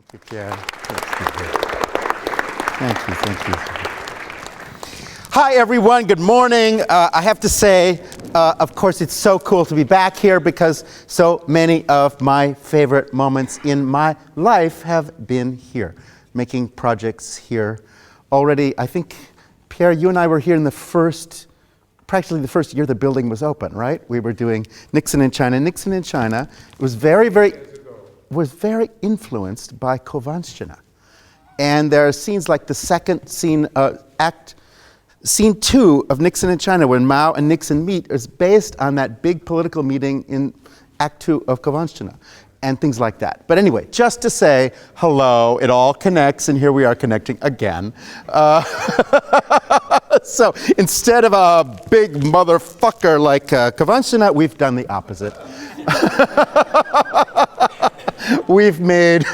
Thank you, Pierre. Thank you. Hi, everyone. Good morning. I have to say, of course, it's so cool to be back here because so many of my favorite moments in my life have been here, making projects here. Already, I think, Pierre, you and I were here in practically the first year the building was open, right? We were doing Nixon in China. Nixon in China was very influenced by Kovanstchina. And there are scenes like the second scene, Scene 2 of Nixon in China, when Mao and Nixon meet, is based on that big political meeting in Act 2 of Kovanstchina, and things like that. But anyway, just to say hello, it all connects, and here we are connecting again. So instead of a big motherfucker like Kovanstchina, we've done the opposite. We've made,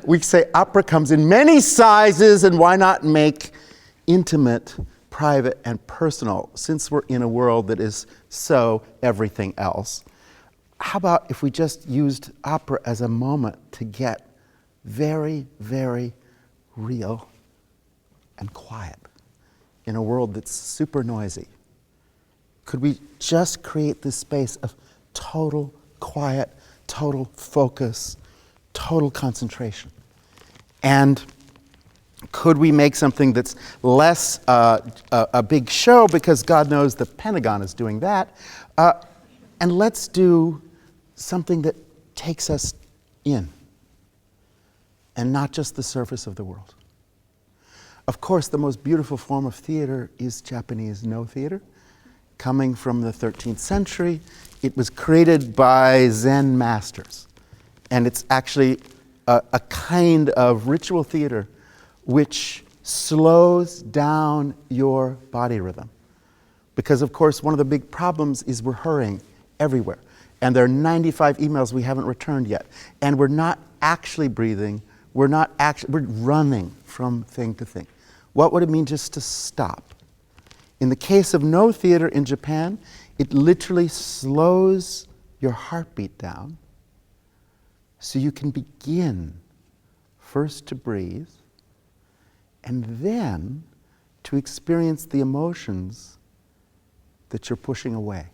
we say opera comes in many sizes, and why not make intimate, private, and personal, since we're in a world that is so everything else. How about if we just used opera as a moment to get very, very real and quiet in a world that's super noisy? Could we just create this space of total quiet, total focus, total concentration? And could we make something that's less a big show, because God knows the Pentagon is doing that, and let's do something that takes us in and not just the surface of the world. Of course, the most beautiful form of theater is Japanese no theater, coming from the 13th century. It was created by Zen masters, and it's actually a kind of ritual theater which slows down your body rhythm. Because, of course, one of the big problems is we're hurrying everywhere. And there are 95 emails we haven't returned yet. And we're not actually breathing. We're running from thing to thing. What would it mean just to stop? In the case of no theater in Japan, it literally slows your heartbeat down so you can begin first to breathe, and then to experience the emotions that you're pushing away.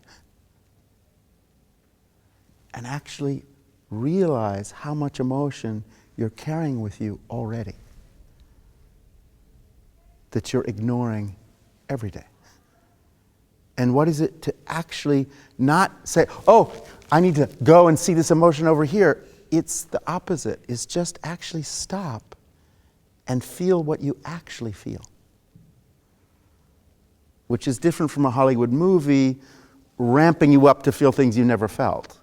And actually realize how much emotion you're carrying with you already, that you're ignoring every day. And what is it to actually not say, oh, I need to go and see this emotion over here. It's the opposite. It's just actually stop and feel what you actually feel, which is different from a Hollywood movie ramping you up to feel things you never felt.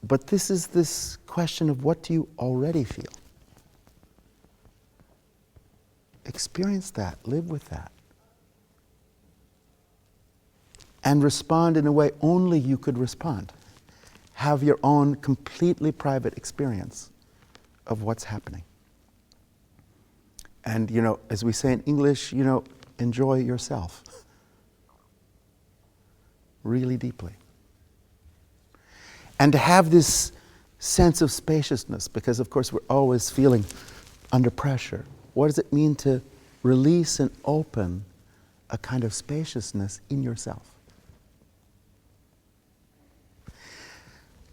But this is this question of, what do you already feel? Experience that, live with that, and respond in a way only you could respond. Have your own completely private experience of what's happening. And, as we say in English, enjoy yourself really deeply. And to have this sense of spaciousness, because, of course, we're always feeling under pressure. What does it mean to release and open a kind of spaciousness in yourself?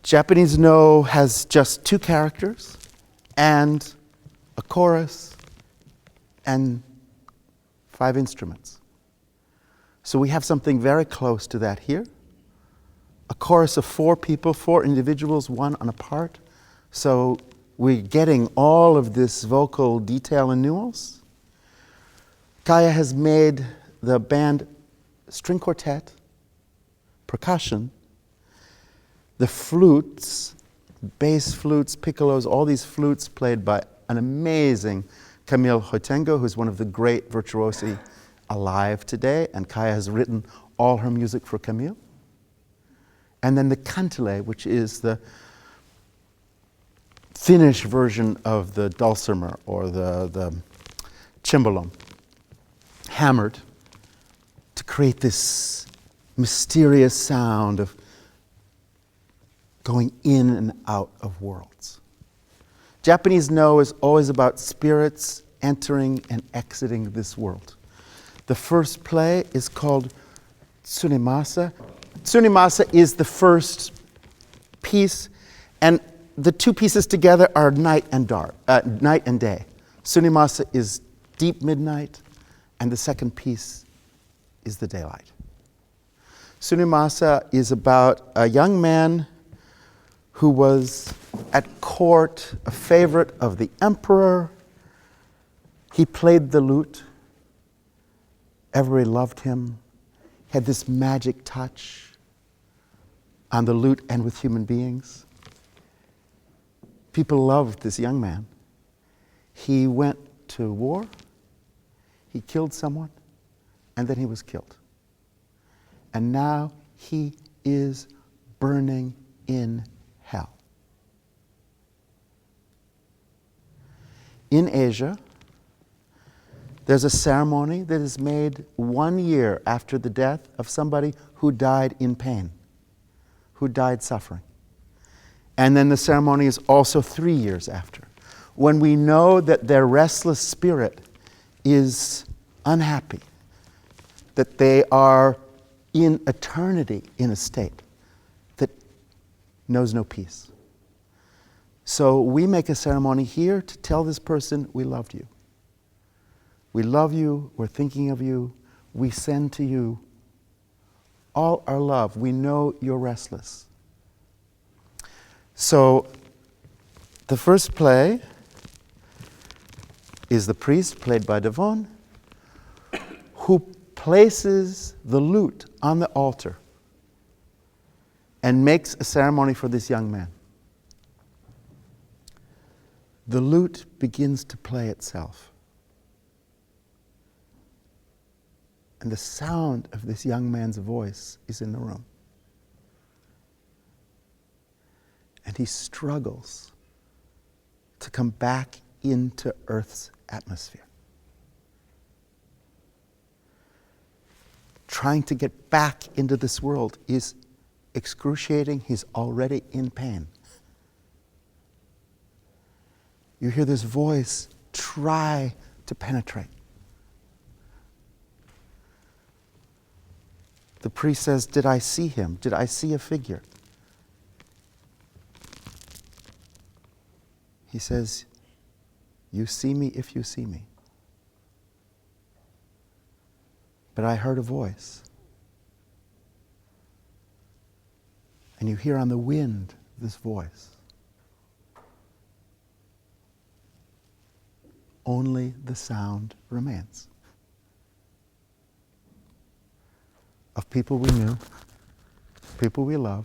Japanese no has just 2 characters and a chorus and 5 instruments. So we have something very close to that here. A chorus of 4 people, 4 individuals, 1 on a part. So we're getting all of this vocal detail and nuance. Kaya has made the band string quartet, percussion, the flutes, bass flutes, piccolos, all these flutes played by an amazing Camille Hoitengo, who's one of the great virtuosi alive today, and Kaya has written all her music for Camille. And then the kantele, which is the Finnish version of the dulcimer or the cimbalom, hammered to create this mysterious sound of going in and out of worlds. Japanese No is always about spirits entering and exiting this world. The first play is called Tsunemasa. Tsunemasa is the first piece, and the two pieces together are night and day. Tsunemasa is deep midnight, and the second piece is the daylight. Tsunemasa is about a young man who was at court, a favorite of the emperor. He played the lute. Everybody loved him. He had this magic touch on the lute and with human beings. People loved this young man. He went to war, he killed someone, and then he was killed. And now he is burning in hell. In Asia, there's a ceremony that is made 1 year after the death of somebody who died in pain, who died suffering. And then the ceremony is also 3 years after, when we know that their restless spirit is unhappy, that they are in eternity in a state that knows no peace. So we make a ceremony here to tell this person, we loved you. We love you, we're thinking of you, we send to you all our love. We know you're restless. So the first play is the priest, played by Devon, who places the lute on the altar and makes a ceremony for this young man. The lute begins to play itself. And the sound of this young man's voice is in the room. And he struggles to come back into Earth's atmosphere. Trying to get back into this world is excruciating. He's already in pain. You hear this voice try to penetrate. The priest says, "Did I see him? Did I see a figure?" He says, "You see me if you see me." But I heard a voice. And you hear on the wind this voice. Only the sound remains. Of people we knew, people we love,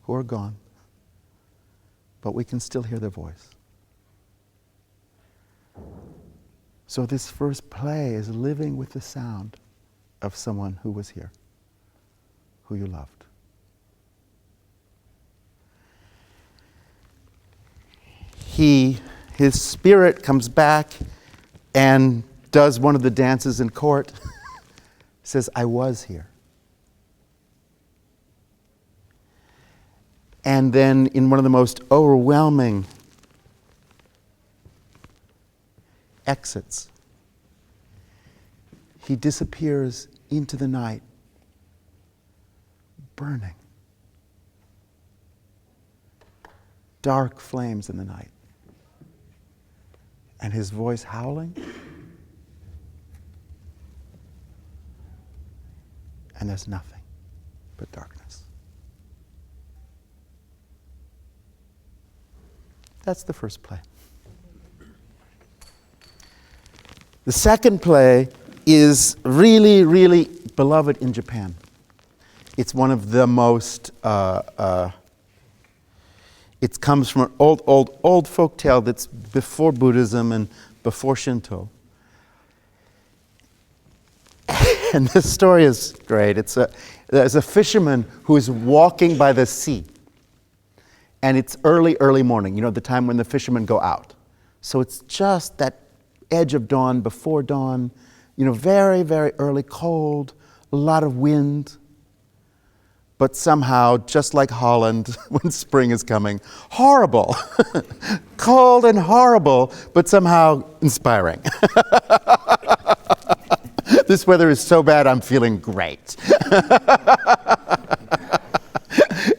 who are gone, but we can still hear their voice. So this first play is living with the sound of someone who was here, who you loved. His spirit comes back and does one of the dances in court. Says, "I was here." And then in one of the most overwhelming exits, he disappears into the night, burning. Dark flames in the night. And his voice howling. And there's nothing but darkness. That's the first play. The second play is really, really beloved in Japan. It's one of the most, it comes from an old folk tale that's before Buddhism and before Shinto. And this story is great. There's a fisherman who is walking by the sea. And it's early morning, the time when the fishermen go out. So it's just that edge of dawn, before dawn, very, very early, cold, a lot of wind. but somehow, just like Holland when spring is coming, horrible. Cold and horrible, but somehow inspiring. This weather is so bad, I'm feeling great.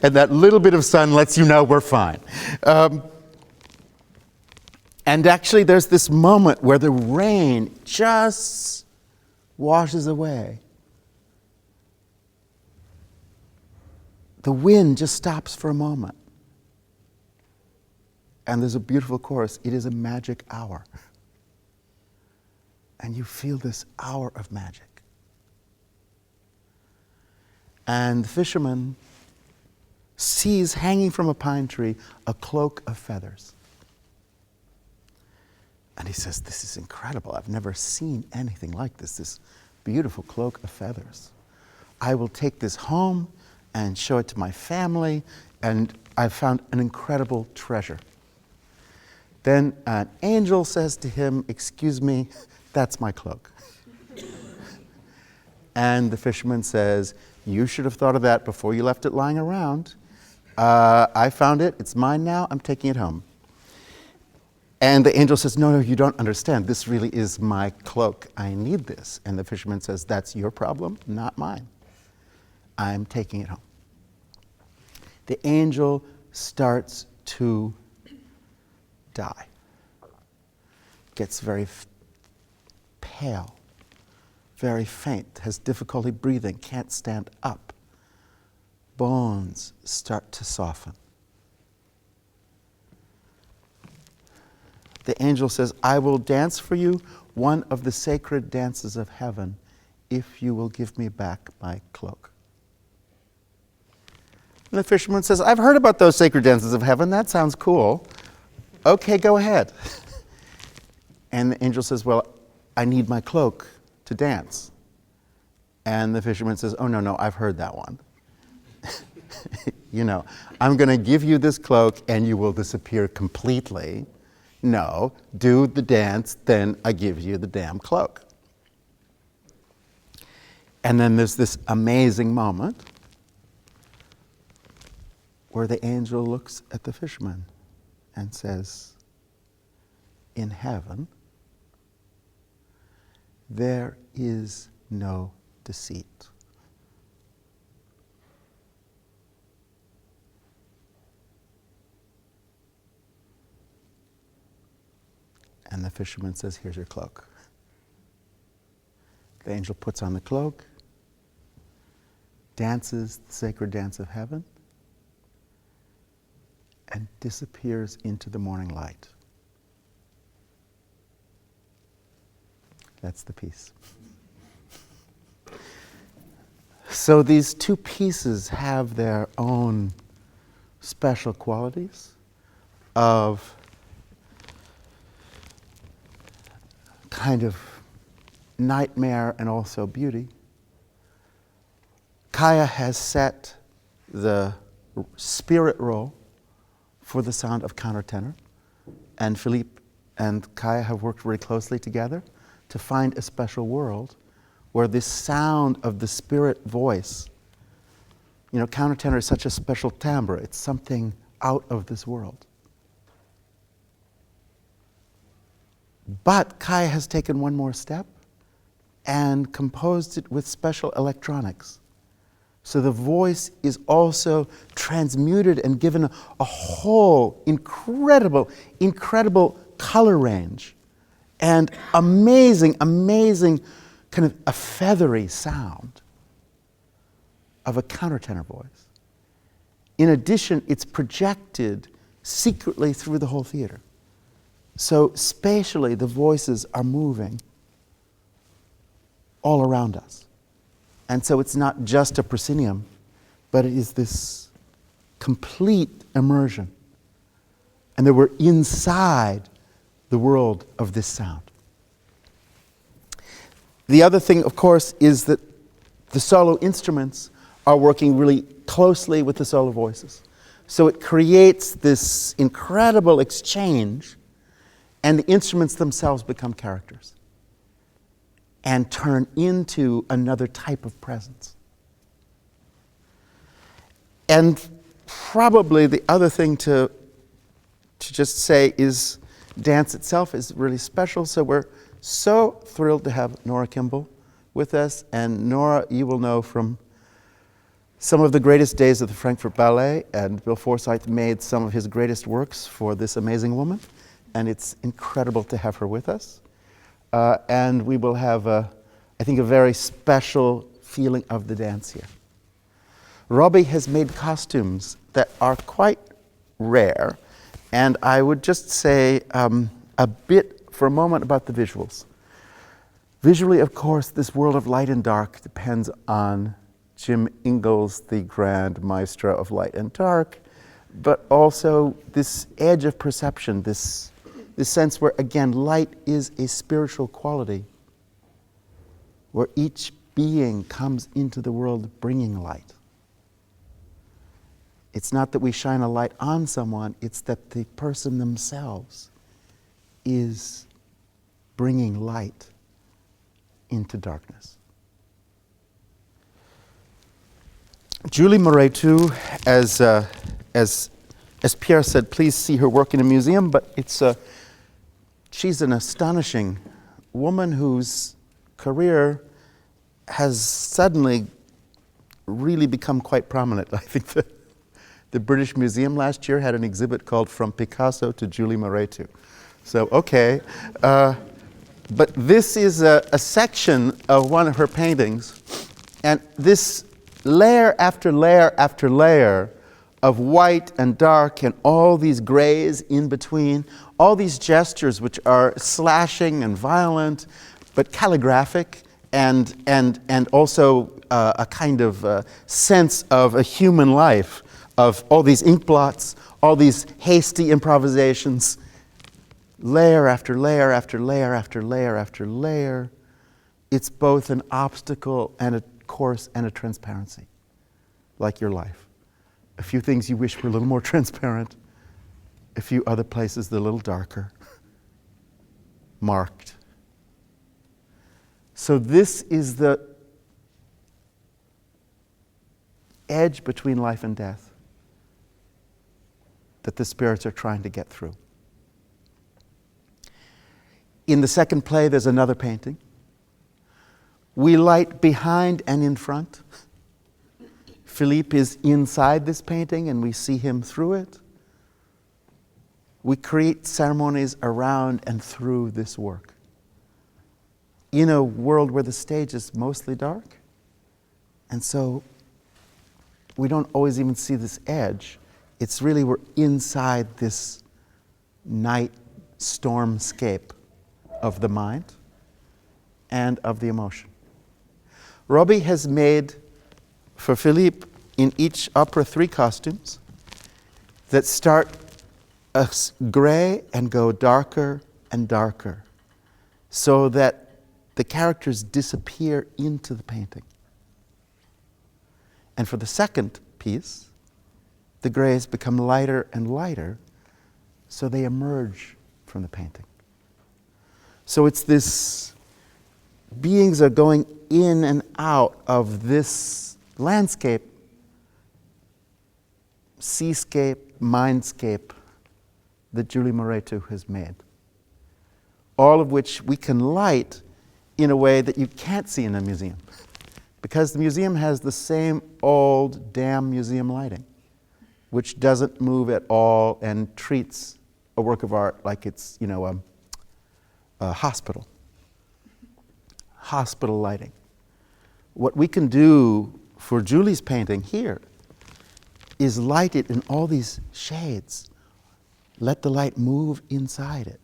And that little bit of sun lets you know we're fine. And actually, there's this moment where the rain just washes away. The wind just stops for a moment. And there's a beautiful chorus, it is a magic hour. And you feel this hour of magic. And the fisherman sees hanging from a pine tree a cloak of feathers. And he says, this is incredible. I've never seen anything like this beautiful cloak of feathers. I will take this home and show it to my family, and I've found an incredible treasure. Then an angel says to him, excuse me, that's my cloak. And the fisherman says, you should have thought of that before you left it lying around. I found it, it's mine now, I'm taking it home. And the angel says, no, you don't understand. This really is my cloak. I need this. And the fisherman says, that's your problem, not mine. I'm taking it home. The angel starts to die. Gets very pale, very faint, has difficulty breathing, can't stand up. Bones start to soften. The angel says, I will dance for you one of the sacred dances of heaven if you will give me back my cloak. And the fisherman says, I've heard about those sacred dances of heaven. That sounds cool. Okay, go ahead. And the angel says, well, I need my cloak to dance. And the fisherman says, oh, no, I've heard that one. I'm going to give you this cloak and you will disappear completely. No, do the dance, then I give you the damn cloak. And then there's this amazing moment where the angel looks at the fisherman and says, in heaven, there is no deceit. And the fisherman says, here's your cloak. The angel puts on the cloak, dances the sacred dance of heaven, and disappears into the morning light. That's the piece. So these two pieces have their own special qualities of kind of nightmare and also beauty. Kaya has set the spirit role for the sound of countertenor, and Philippe and Kaya have worked very closely together to find a special world where this sound of the spirit voice, countertenor is such a special timbre, it's something out of this world. But Kaya has taken one more step and composed it with special electronics. So the voice is also transmuted and given a whole incredible color range and amazing kind of a feathery sound of a countertenor voice. In addition, it's projected secretly through the whole theater. So spatially, the voices are moving all around us. And so it's not just a proscenium, but it is this complete immersion. And that we're inside the world of this sound. The other thing, of course, is that the solo instruments are working really closely with the solo voices. So it creates this incredible exchange, and the instruments themselves become characters and turn into another type of presence. And probably the other thing to just say is dance itself is really special. So we're so thrilled to have Nora Kimball with us. And Nora, you will know from some of the greatest days of the Frankfurt Ballet, and Bill Forsyth made some of his greatest works for this amazing woman. And it's incredible to have her with us. And we will have, I think, a very special feeling of the dance here. Robbie has made costumes that are quite rare. And I would just say a bit for a moment about the visuals. Visually, of course, this world of light and dark depends on Jim Ingalls, the grand maestro of light and dark, but also this edge of perception, this sense where, again, light is a spiritual quality, where each being comes into the world bringing light. It's not that we shine a light on someone, it's that the person themselves is bringing light into darkness. Julie Moret, too, as Pierre said, please see her work in a museum, but she's an astonishing woman whose career has suddenly really become quite prominent. I think the British Museum last year had an exhibit called From Picasso to Julie Moret. So, okay. But this is a section of one of her paintings, and this layer after layer after layer of white and dark and all these grays in between, all these gestures which are slashing and violent, but calligraphic, and also a kind of sense of a human life, of all these ink blots, all these hasty improvisations, layer after layer after layer after layer after layer. It's both an obstacle and a course and a transparency, like your life. A few things you wish were a little more transparent, a few other places that are a little darker, marked. So this is the edge between life and death that the spirits are trying to get through. In the second play, there's another painting. We light behind and in front. Philippe is inside this painting and we see him through it. We create ceremonies around and through this work. In a world where the stage is mostly dark, and so we don't always even see this edge. It's really we're inside this night stormscape of the mind and of the emotion. Robbie has made for Philippe in each opera 3 costumes that start gray and go darker and darker, so that the characters disappear into the painting. And for the second piece, the grays become lighter and lighter, so they emerge from the painting. So it's this, beings are going in and out of this landscape, seascape, mindscape that Julie Moret has made. All of which we can light in a way that you can't see in a museum, because the museum has the same old damn museum lighting, which doesn't move at all and treats a work of art like it's, a hospital lighting. What we can do for Julie's painting here is light it in all these shades. Let the light move inside it.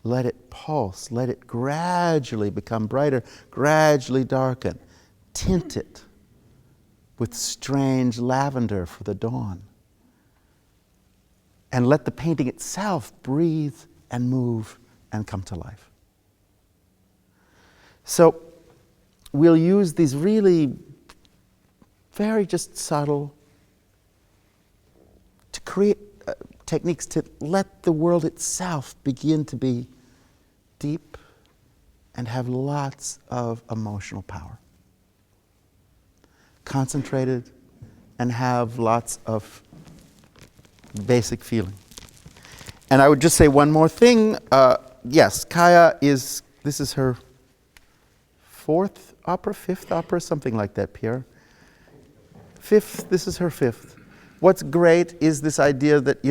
Let it pulse. Let it gradually become brighter, gradually darken. Tint it with strange lavender for the dawn. And let the painting itself breathe and move and come to life. So we'll use these really very just subtle to create techniques to let the world itself begin to be deep and have lots of emotional power. Concentrated, and have lots of basic feeling. And I would just say one more thing. Yes, Kaya this is her fifth opera, something like that, Pierre. This is her fifth. What's great is this idea that,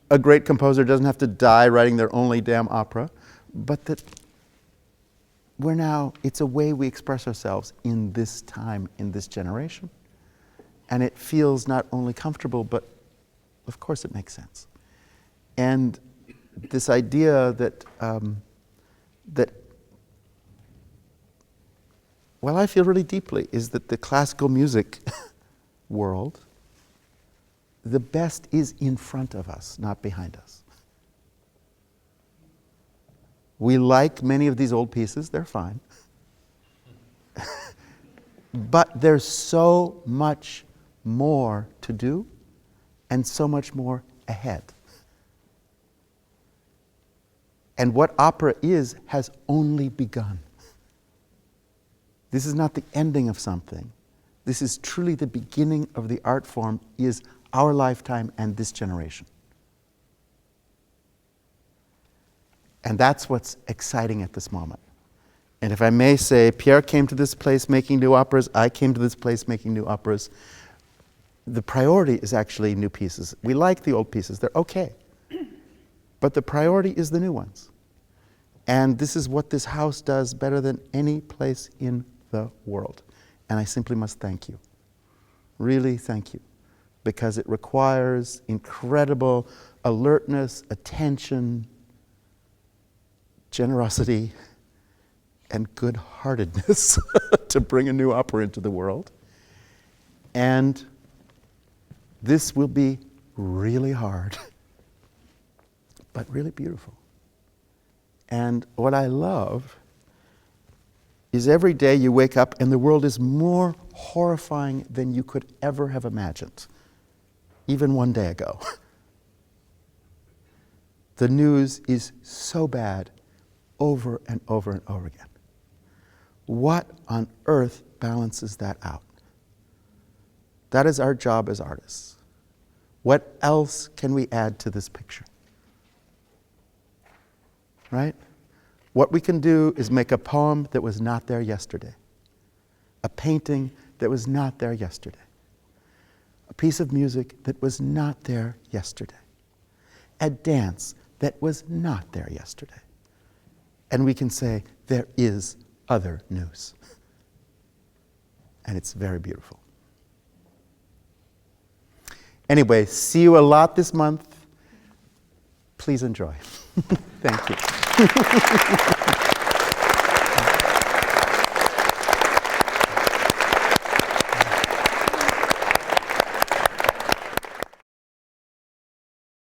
a great composer doesn't have to die writing their only damn opera, but that it's a way we express ourselves in this time, in this generation. And it feels not only comfortable, but of course it makes sense. And this idea that, well, I feel really deeply, is that the classical music world, the best is in front of us, not behind us. We like many of these old pieces, they're fine. But there's so much more to do and so much more ahead. And what opera has only begun. This is not the ending of something. This is truly the beginning of the art form, is our lifetime and this generation. And that's what's exciting at this moment. And if I may say, Pierre came to this place making new operas, I came to this place making new operas. The priority is actually new pieces. We like the old pieces, they're okay. But the priority is the new ones. And this is what this house does better than any place in the world. And I simply must thank you. Really thank you. Because it requires incredible alertness, attention, generosity, and good-heartedness to bring a new opera into the world. And this will be really hard, but really beautiful. And what I love is every day you wake up and the world is more horrifying than you could ever have imagined, even one day ago. The news is so bad over and over and over again. What on earth balances that out? That is our job as artists. What else can we add to this picture? Right? What we can do is make a poem that was not there yesterday, a painting that was not there yesterday, a piece of music that was not there yesterday, a dance that was not there yesterday. And we can say, there is other news. And it's very beautiful. Anyway, see you a lot this month. Please enjoy. Thank you.